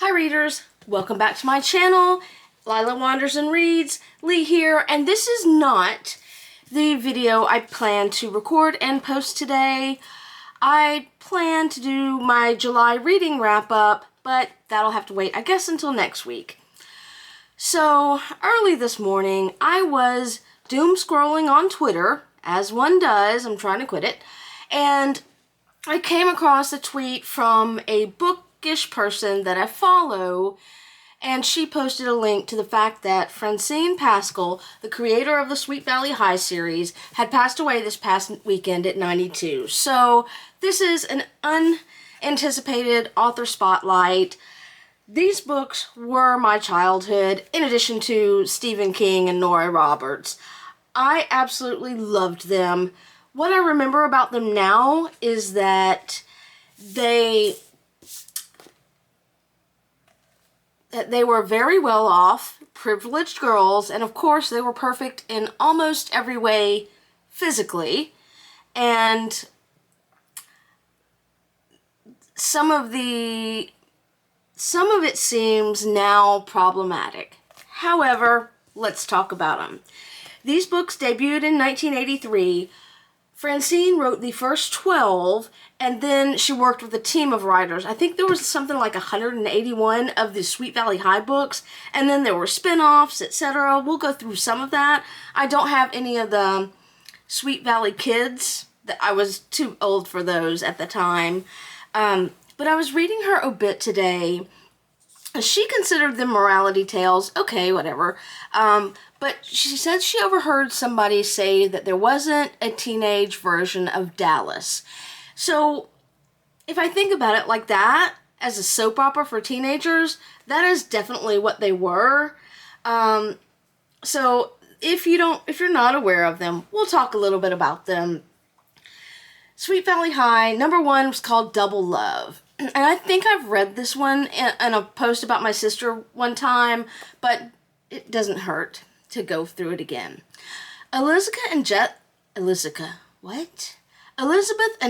Hi readers, welcome back to my channel. Lila Wanders and Reads, Lee here, and this is not the video I plan to record and post today. I plan to do my July reading wrap-up, but that'll have to wait, I guess, until next week. So, early this morning, I was doom scrolling on Twitter, as one does. I'm trying to quit it, and I came across a tweet from a bookish person that I follow, and she posted a link to the fact that Francine Pascal, the creator of the Sweet Valley High series, had passed away this past weekend at 92. So this is an unanticipated author spotlight. These books were my childhood, in addition to Stephen King and Nora Roberts. I absolutely loved them. What I remember about them now is that they were very well off, privileged girls, and of course they were perfect in almost every way physically, and some of it seems now problematic. However, let's talk about them. These books debuted in 1983. Francine wrote the first 12, and then she worked with a team of writers. I think there was something like 181 of the Sweet Valley High books, and then there were spin-offs, etc. We'll go through some of that. I don't have any of the Sweet Valley Kids. I was too old for those at the time. But I was reading her obit today. She considered them morality tales. Okay, whatever. But she said she overheard somebody say that there wasn't a teenage version of Dallas. So, if I think about it like that, as a soap opera for teenagers, that is definitely what they were. So, if you're not aware of them, we'll talk a little bit about them. Sweet Valley High, number 1 was called Double Love. And I think I've read this one in a post about my sister one time, but it doesn't hurt to go through it again. Elizabeth and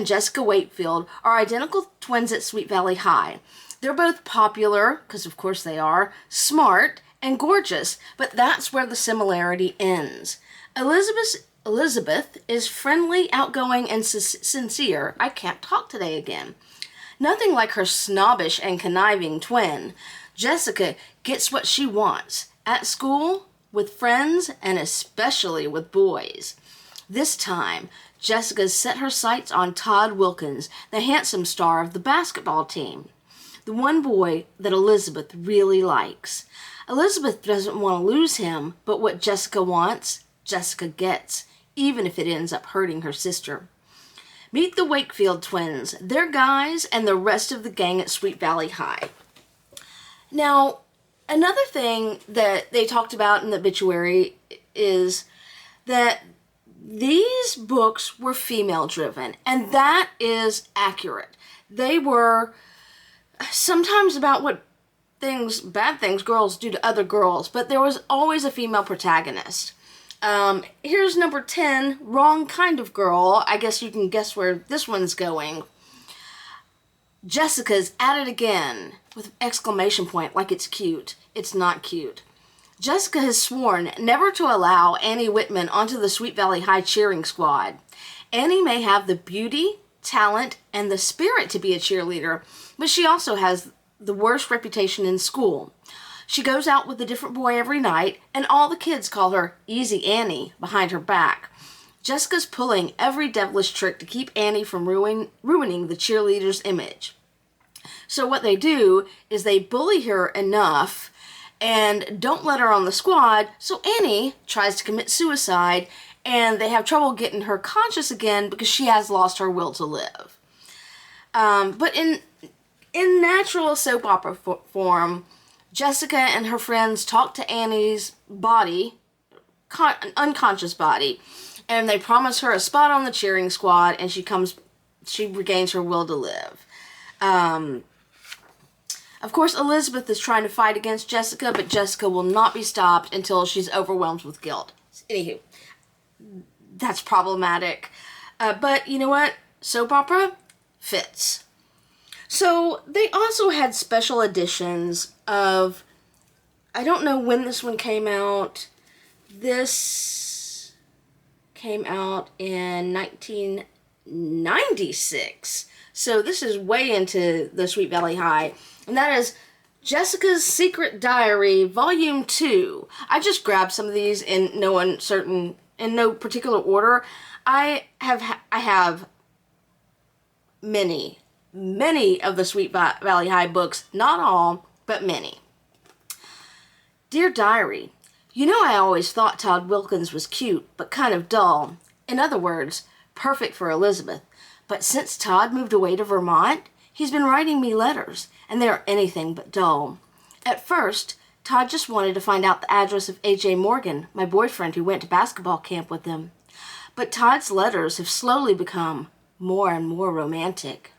Jessica Wakefield are identical twins at Sweet Valley High. They're both popular, because of course they are, smart, and gorgeous, but that's where the similarity ends. Elizabeth is friendly, outgoing, and sincere. I can't talk today again. Nothing like her snobbish and conniving twin. Jessica gets what she wants, at school, with friends, and especially with boys. This time, Jessica's set her sights on Todd Wilkins, the handsome star of the basketball team, the one boy that Elizabeth really likes. Elizabeth doesn't want to lose him, but what Jessica wants, Jessica gets, even if it ends up hurting her sister. Meet the Wakefield twins. They're guys and the rest of the gang at Sweet Valley High. Now, another thing that they talked about in the obituary is that these books were female-driven, and that is accurate. They were sometimes about what bad things girls do to other girls, but there was always a female protagonist. Here's number 10, Wrong Kind of Girl. I guess you can guess where this one's going. Jessica's at it again, with exclamation point, like it's cute. It's not cute. Jessica has sworn never to allow Annie Whitman onto the Sweet Valley High cheering squad. Annie may have the beauty, talent, and the spirit to be a cheerleader, but she also has the worst reputation in school. She goes out with a different boy every night, and all the kids call her Easy Annie behind her back. Jessica's pulling every devilish trick to keep Annie from ruining the cheerleader's image. So what they do is they bully her enough and don't let her on the squad, so Annie tries to commit suicide, and they have trouble getting her conscious again because she has lost her will to live. But in natural soap opera form, Jessica and her friends talk to Annie's body, unconscious body, and they promise her a spot on the cheering squad, and she regains her will to live. Of course, Elizabeth is trying to fight against Jessica, but Jessica will not be stopped until she's overwhelmed with guilt. Anywho, that's problematic. But you know what? Soap opera fits. So they also had special editions of, I don't know when this one came out. This came out in 1996. So this is way into the Sweet Valley High. And that is Jessica's Secret Diary, Volume 2. I just grabbed some of these in no particular order. I have many of the Sweet Valley High books. Not all, but many. Dear Diary, you know I always thought Todd Wilkins was cute, but kind of dull. In other words, perfect for Elizabeth. But since Todd moved away to Vermont, he's been writing me letters, and they are anything but dull. At first, Todd just wanted to find out the address of A.J. Morgan, my boyfriend who went to basketball camp with him. But Todd's letters have slowly become more and more romantic.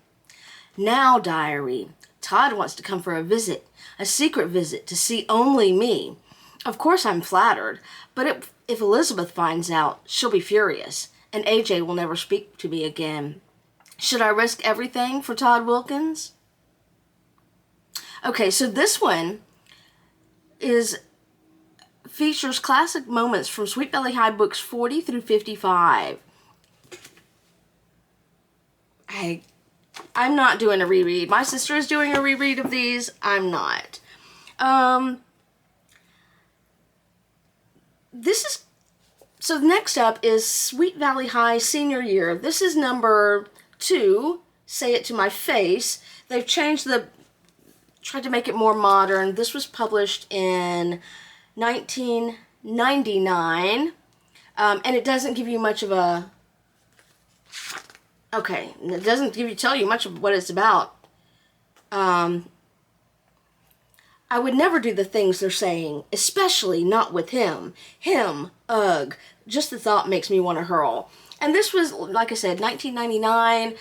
Now, Diary, Todd wants to come for a visit, a secret visit to see only me. Of course I'm flattered, but if Elizabeth finds out, she'll be furious, and A.J. will never speak to me again. Should I risk everything for Todd Wilkins? Okay, so this one features classic moments from Sweet Valley High books 40 through 55. I'm not doing a reread. My sister is doing a reread of these. I'm not. So next up is Sweet Valley High Senior Year. This is number 2, Say It to My Face. They've tried to make it more modern. This was published in 1999, and it doesn't give you much of a, it doesn't tell you much of what it's about. I would never do the things they're saying, especially not with him. Him, ugh. Just the thought makes me want to hurl. And this was, like I said, 1999,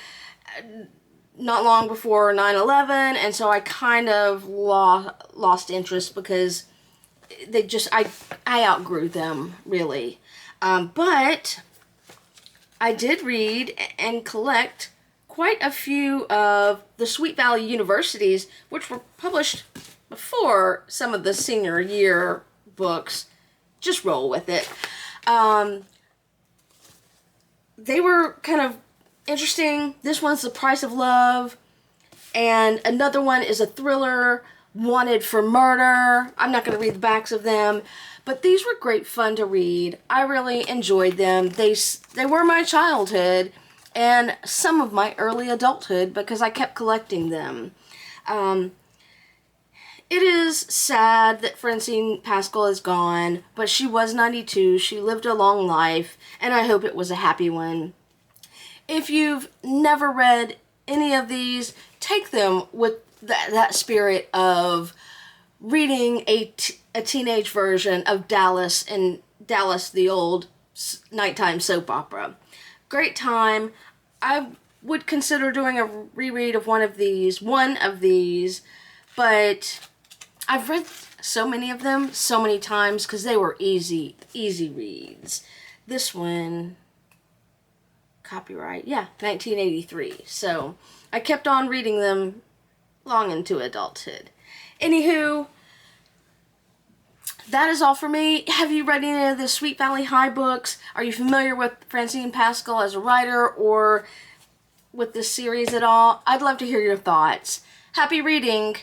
not long before 9/11, and so I kind of lost interest because I outgrew them, really. But I did read and collect quite a few of the Sweet Valley Universities, which were published before some of the senior year books. Just roll with it. They were kind of interesting. This one's The Price of Love, and another one is a thriller, Wanted for Murder. I'm not going to read the backs of them, but these were great fun to read. I really enjoyed them. They were my childhood and some of my early adulthood because I kept collecting them. It is sad that Francine Pascal is gone, but she was 92. She lived a long life, and I hope it was a happy one. If you've never read any of these, take them with that spirit of reading a teenage version of Dallas and Dallas, the old nighttime soap opera. Great time. I would consider doing a reread of one of these, but I've read so many of them so many times because they were easy reads. This one, copyright, 1983. So I kept on reading them long into adulthood. Anywho, that is all for me. Have you read any of the Sweet Valley High books? Are you familiar with Francine Pascal as a writer or with this series at all? I'd love to hear your thoughts. Happy reading!